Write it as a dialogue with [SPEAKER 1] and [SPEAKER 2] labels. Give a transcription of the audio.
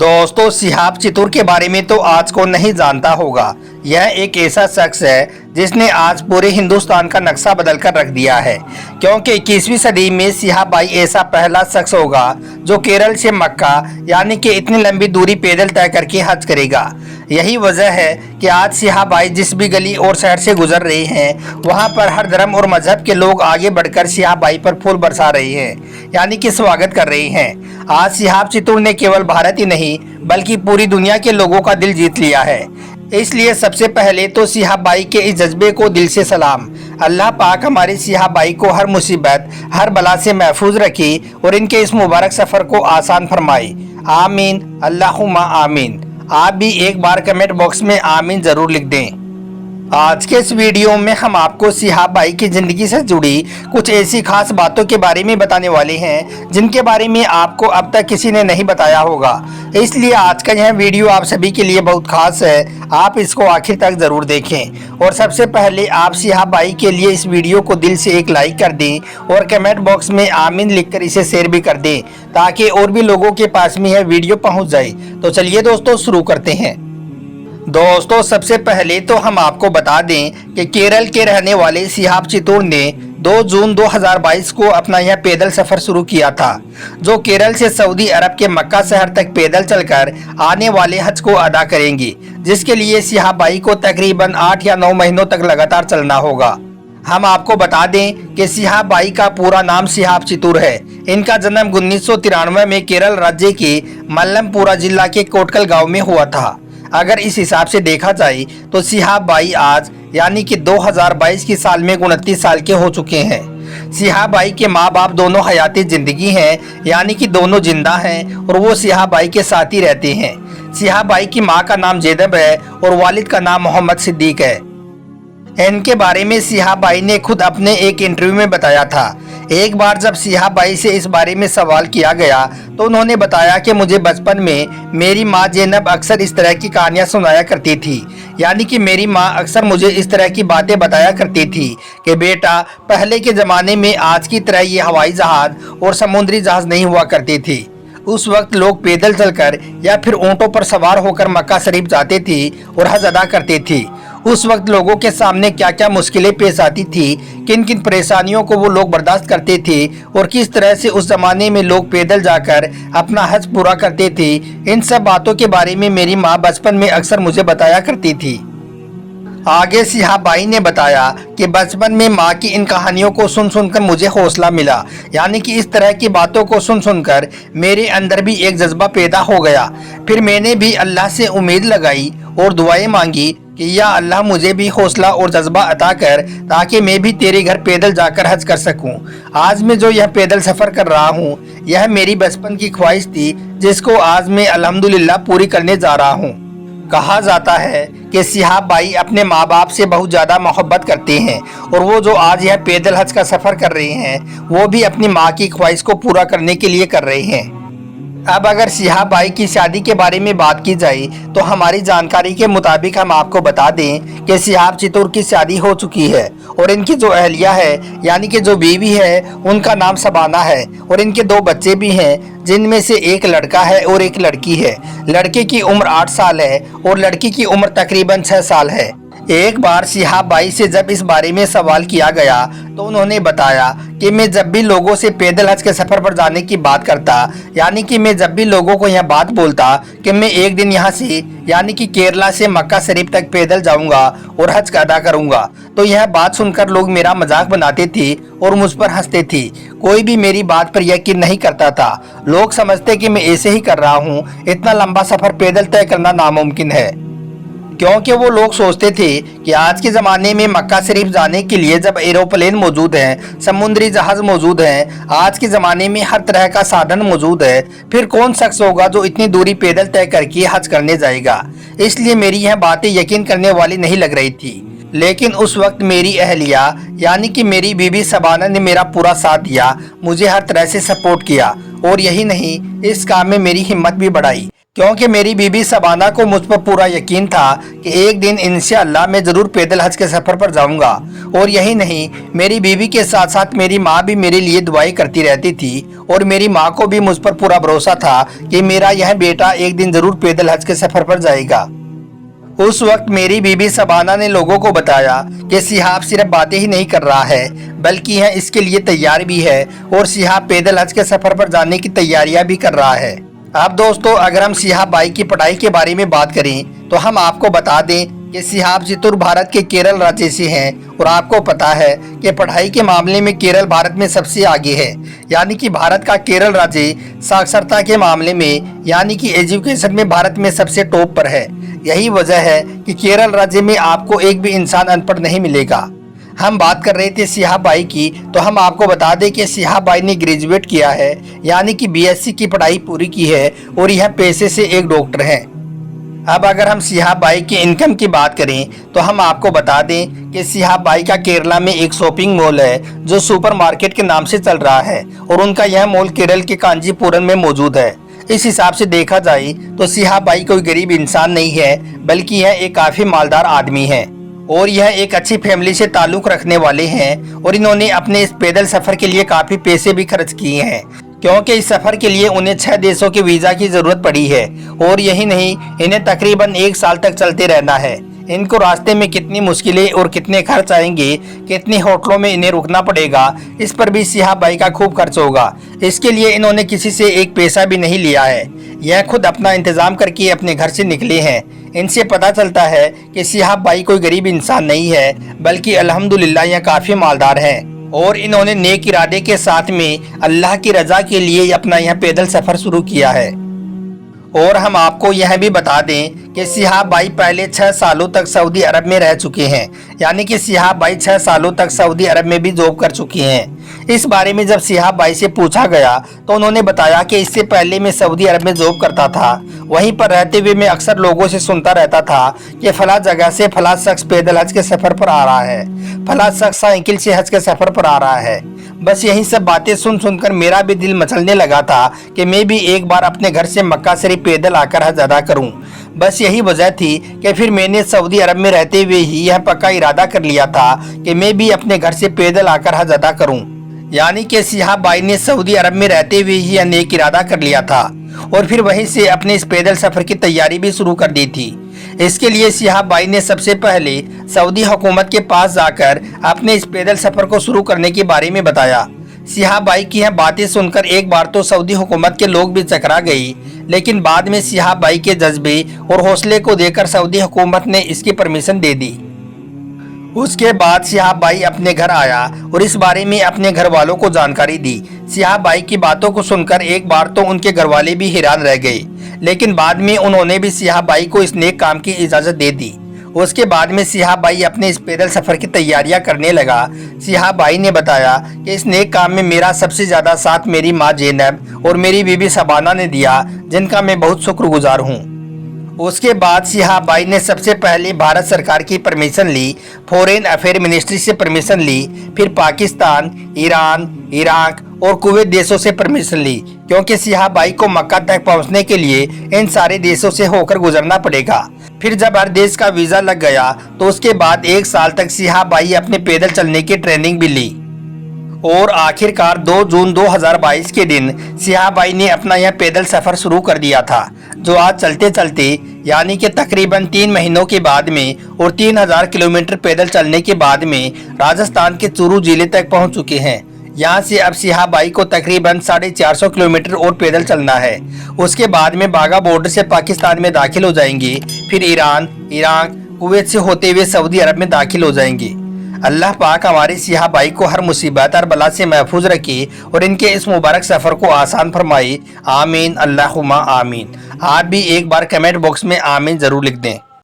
[SPEAKER 1] दोस्तों, शिहाब चितूर के बारे में तो आज कौन नहीं जानता होगा। यह एक ऐसा शख्स है जिसने आज पूरे हिंदुस्तान का नक्शा बदल कर रख दिया है, क्योंकि 21वीं सदी में शिहाब भाई ऐसा पहला शख्स होगा जो केरल से मक्का यानी कि इतनी लंबी दूरी पैदल तय करके हज करेगा। यही वजह है कि आज शिहाब भाई जिस भी गली और शहर से गुजर रहे हैं, वहां पर हर धर्म और मजहब के लोग आगे बढ़कर शिहाब भाई पर फूल बरसा रहे हैं, यानी कि स्वागत कर रहे हैं। आज शिहाब चितूर ने केवल भारत ही नहीं बल्कि पूरी दुनिया के लोगों का दिल जीत लिया है। इसलिए सबसे पहले तो शिहाब भाई के इस जज्बे को दिल से सलाम। अल्लाह पाक हमारे शिहाब भाई को हर मुसीबत हर बला से महफूज रखे और इनके इस मुबारक सफ़र को आसान फरमाए। आमीन अल्लाहुम्मा आमीन। आप भी एक बार कमेंट बॉक्स में आमीन ज़रूर लिख दें। आज के इस वीडियो में हम आपको शिहाब भाई की ज़िंदगी से जुड़ी कुछ ऐसी खास बातों के बारे में बताने वाले हैं जिनके बारे में आपको अब तक किसी ने नहीं बताया होगा। इसलिए आज का यह वीडियो आप सभी के लिए बहुत खास है, आप इसको आखिर तक ज़रूर देखें। और सबसे पहले आप शिहाब भाई के लिए इस वीडियो को दिल से एक लाइक कर दें और कमेंट बॉक्स में आमीन लिखकर इसे शेयर भी कर दें, ताकि और भी लोगों के पास में यह वीडियो पहुँच जाए। तो चलिए दोस्तों, शुरू करते हैं। दोस्तों, सबसे पहले तो हम आपको बता दें कि केरल के रहने वाले शिहाब चितूर ने 2 जून 2022 को अपना यह पैदल सफ़र शुरू किया था, जो केरल से सऊदी अरब के मक्का शहर तक पैदल चलकर आने वाले हज को अदा करेंगे, जिसके लिए शिहाब भाई को तकरीबन 8 या 9 महीनों तक लगातार चलना होगा। हम आपको बता दें कि शिहाब भाई का पूरा नाम शिहाब चितूर है। इनका जन्म 1993 में केरल राज्य के मल्लमपुरा जिला के कोटकल गाँव में हुआ था। अगर इस हिसाब से देखा जाए तो शिहाब भाई आज यानी कि 2022 की साल में 29 साल के हो चुके हैं। शिहाब भाई के माँ बाप दोनों हयाती जिंदगी हैं, यानी कि दोनों जिंदा हैं और वो शिहाब भाई के साथ ही रहते हैं। शिहाब भाई की माँ का नाम जैनब है और वालिद का नाम मोहम्मद सिद्दीक है। इनके बारे में शिहाब भाई ने खुद अपने एक इंटरव्यू में बताया था। एक बार जब शिहाब भाई से इस बारे में सवाल किया गया तो उन्होंने बताया कि मुझे बचपन में मेरी माँ जैनब अक्सर इस तरह की कहानियाँ सुनाया करती थी, यानी कि मेरी माँ अक्सर मुझे इस तरह की बातें बताया करती थी कि बेटा, पहले के ज़माने में आज की तरह ये हवाई जहाज़ और समुद्री जहाज़ नहीं हुआ करती थी। उस वक्त लोग पैदल चलकर या फिर ऊँटों पर सवार होकर मक्का शरीफ जाते थे और हज अदा करते थे। उस वक्त लोगों के सामने क्या क्या मुश्किलें पेश आती थी, किन किन परेशानियों को वो लोग बर्दाश्त करते थे और किस तरह से उस ज़माने में लोग पैदल जाकर अपना हज पूरा करते थे, इन सब बातों के बारे में मेरी माँ बचपन में अक्सर मुझे बताया करती थी। आगे शिहाब भाई ने बताया कि बचपन में माँ की इन कहानियों को सुन सुनकर मुझे हौसला मिला, यानी कि इस तरह की बातों को सुन सुनकर मेरे अंदर भी एक जज्बा पैदा हो गया। फिर मैंने भी अल्लाह से उम्मीद लगाई और दुआएं मांगी कि या अल्लाह मुझे भी हौसला और जज्बा अता कर, ताकि मैं भी तेरे घर पैदल जाकर हज कर सकूं। आज मैं जो यह पैदल सफ़र कर रहा हूं, यह मेरी बचपन की ख्वाहिश थी, जिसको आज मैं अल्हम्दुलिल्लाह पूरी करने जा रहा हूं। कहा जाता है कि शिहाब भाई अपने माँ बाप से बहुत ज़्यादा मोहब्बत करते हैं और वो जो आज यह पैदल हज का सफ़र कर रहे हैं, वो भी अपनी माँ की ख्वाहिश को पूरा करने के लिए कर रहे हैं। अब अगर शिहाब भाई की शादी के बारे में बात की जाए तो हमारी जानकारी के मुताबिक हम आपको बता दें कि शिहाब चितूर की शादी हो चुकी है और इनकी जो अहलिया है, यानी कि जो बीवी है, उनका नाम शबाना है और इनके 2 बच्चे भी हैं, जिनमें से एक लड़का है और एक लड़की है। लड़के की उम्र 8 साल है और लड़की की उम्र तकरीबन 6 साल है। एक बार शिहाब भाई से जब इस बारे में सवाल किया गया तो उन्होंने बताया कि मैं जब भी लोगों से पैदल हज के सफ़र पर जाने की बात करता, यानी कि मैं जब भी लोगों को यह बात बोलता कि मैं एक दिन यहाँ से यानी कि केरला से मक्का शरीफ तक पैदल जाऊँगा और हज अदा करूँगा, तो यह बात सुनकर लोग मेरा मजाक बनाते थे और मुझ पर हंसते थे। कोई भी मेरी बात पर यकीन नहीं करता था। लोग समझते कि मैं ऐसे ही कर रहा हूँ, इतना लंबा सफ़र पैदल तय करना नामुमकिन है, क्योंकि वो लोग सोचते थे कि आज के ज़माने में मक्का शरीफ जाने के लिए जब एरोप्लेन मौजूद हैं, समुद्री जहाज़ मौजूद हैं, आज के ज़माने में हर तरह का साधन मौजूद है, फिर कौन शख्स होगा जो इतनी दूरी पैदल तय करके हज करने जाएगा। इसलिए मेरी यह बातें यकीन करने वाली नहीं लग रही थी। लेकिन उस वक्त मेरी अहलिया यानी कि मेरी बीबी शबाना ने मेरा पूरा साथ दिया, मुझे हर तरह से सपोर्ट किया और यही नहीं, इस काम में मेरी हिम्मत भी बढ़ाई। क्योंकि मेरी बीबी सबाना को मुझ पर पूरा यकीन था कि एक दिन इंशाअल्लाह मैं ज़रूर पैदल हज के सफ़र पर जाऊंगा। और यही नहीं, मेरी बीबी के साथ साथ मेरी माँ भी मेरे लिए दुआएं करती रहती थी और मेरी माँ को भी मुझ पर पूरा भरोसा था कि मेरा यह बेटा एक दिन ज़रूर पैदल हज के सफ़र पर जाएगा। उस वक्त मेरी बीबी सबाना ने लोगों को बताया कि सिहाब सिर्फ बातें ही नहीं कर रहा है बल्कि यह इसके लिए तैयार भी है और सिहाब पैदल हज के सफ़र पर जाने की तैयारियां भी कर रहा है। अब दोस्तों, अगर हम सिहाब भाई की पढ़ाई के बारे में बात करें तो हम आपको बता दें कि सिहाब चित्तूर भारत के केरल राज्य से हैं और आपको पता है कि पढ़ाई के मामले में केरल भारत में सबसे आगे है। यानी कि भारत का केरल राज्य साक्षरता के मामले में यानी कि एजुकेशन में भारत में सबसे टॉप पर है। यही वजह है कि केरल राज्य में आपको एक भी इंसान अनपढ़ नहीं मिलेगा। हम बात कर रहे थे सिहाब भाई की, तो हम आपको बता दें कि सिहाब भाई ने ग्रेजुएट किया है यानी कि बीएससी की पढ़ाई पूरी की है और यह पेशे से एक डॉक्टर हैं। अब अगर हम सिहाब भाई की इनकम की बात करें तो हम आपको बता दें कि सिहाब भाई का केरला में एक शॉपिंग मॉल है जो सुपर मार्केट के नाम से चल रहा है और उनका यह मॉल केरल के कांजीपुरम में मौजूद है। इस हिसाब से देखा जाए तो सिहाब भाई कोई गरीब इंसान नहीं है बल्कि यह एक काफी मालदार आदमी है और यह एक अच्छी फैमिली से ताल्लुक रखने वाले हैं और इन्होंने अपने इस पैदल सफर के लिए काफी पैसे भी खर्च किए हैं क्योंकि इस सफर के लिए उन्हें 6 देशों के वीजा की जरूरत पड़ी है। और यही नहीं, इन्हें तकरीबन 1 साल तक चलते रहना है। इनको रास्ते में कितनी मुश्किलें और कितने खर्च आएंगे, कितने होटलों में इन्हें रुकना पड़ेगा, इस पर भी सिहाब भाई का खूब खर्च होगा। इसके लिए इन्होंने किसी से एक पैसा भी नहीं लिया है, यह खुद अपना इंतजाम करके अपने घर से निकले हैं। इनसे पता चलता है कि सिहाब भाई कोई गरीब इंसान नहीं है बल्कि अल्हम्दुलिल्लाह यह काफी मालदार हैं और इन्होंने नेक इरादे के साथ में अल्लाह की रजा के लिए अपना यह पैदल सफर शुरू किया है। और हम आपको यह भी बता दें कि सिहाब भाई पहले 6 सालों तक सऊदी अरब में रह चुके हैं, यानी कि सिहाब भाई 6 सालों तक सऊदी अरब में भी जॉब कर चुके हैं। इस बारे में जब सिहाब भाई से पूछा गया तो उन्होंने बताया कि इससे पहले मैं सऊदी अरब में जॉब करता था, वहीं पर रहते हुए मैं अक्सर लोगों से सुनता रहता था कि फला जगह से फला शख्स पैदल हज के सफर पर आ रहा है, फला शख्स साइकिल से हज के सफर पर आ रहा है। बस यही सब बातें सुन सुनकर मेरा भी दिल मचलने लगा था कि मैं भी एक बार अपने घर से मक्का शरीफ पैदल आकर हज अदा करूं। बस यही वजह थी कि फिर मैंने सऊदी अरब में रहते हुए ही यह पक्का इरादा कर लिया था कि मैं भी अपने घर से पैदल आकर हज अदा करूं। यानी कि सिहाब भाई ने सऊदी अरब में रहते हुए ही यह नेक इरादा कर लिया था और फिर वहीं से अपने इस पैदल सफर की तैयारी भी शुरू कर दी थी। इसके लिए सिहाब भाई ने सबसे पहले सऊदी हुकूमत के पास जाकर अपने इस पैदल सफर को शुरू करने के बारे में बताया। सिहाब भाई की यह बातें सुनकर एक बार तो सऊदी हुकूमत के लोग भी चकरा गई, लेकिन बाद में सिहाब भाई के जज्बे और हौसले को देखकर सऊदी हुकूमत ने इसकी परमिशन दे दी। उसके बाद सिहाब भाई अपने घर आया और इस बारे में अपने घर वालों को जानकारी दी। सिहाब भाई की बातों को सुनकर एक बार तो उनके घर वाले भी हैरान रह गए, लेकिन बाद में उन्होंने भी सिहाब भाई को इस नेक काम की इजाज़त दे दी। उसके बाद में सिहाब भाई अपने इस पैदल सफ़र की तैयारियां करने लगा। सिहाब भाई ने बताया कि इस नेक काम में मेरा सबसे ज़्यादा साथ मेरी माँ ज़ैनब और मेरी बीबी सबाना ने दिया, जिनका मैं बहुत शुक्रगुजार हूँ। उसके बाद सिहाब भाई ने सबसे पहले भारत सरकार की परमिशन ली, फॉरेन अफेयर मिनिस्ट्री से परमिशन ली, फिर पाकिस्तान, ईरान, इराक और कुवैत देशों से परमिशन ली, क्योंकि सिहाब भाई को मक्का तक पहुंचने के लिए इन सारे देशों से होकर गुजरना पड़ेगा। फिर जब हर देश का वीज़ा लग गया तो उसके बाद 1 साल तक सिहाब भाई अपने पैदल चलने की ट्रेनिंग भी ली और आखिरकार 2 जून 2022 के दिन सिहाब भाई ने अपना यह पैदल सफ़र शुरू कर दिया था, जो आज चलते चलते यानी कि तकरीबन 3 महीनों के बाद में और 3000 किलोमीटर पैदल चलने के बाद में राजस्थान के चूरू जिले तक पहुंच चुके हैं। यहाँ से अब सिहाब भाई को तकरीबन 450 किलोमीटर और पैदल चलना है। उसके बाद में बाघा बॉर्डर से पाकिस्तान में दाखिल हो जाएंगे, फिर ईरान, इराक, कुवैत से होते हुए सऊदी अरब में दाखिल हो जाएंगे। अल्लाह पाक हमारे सिहाब भाई को हर मुसीबत और बला से महफूज रखे और इनके इस मुबारक सफ़र को आसान फरमाए। आमीन अल्लाहुम्मा आमीन। आप भी एक बार कमेंट बॉक्स में आमीन ज़रूर लिख दें।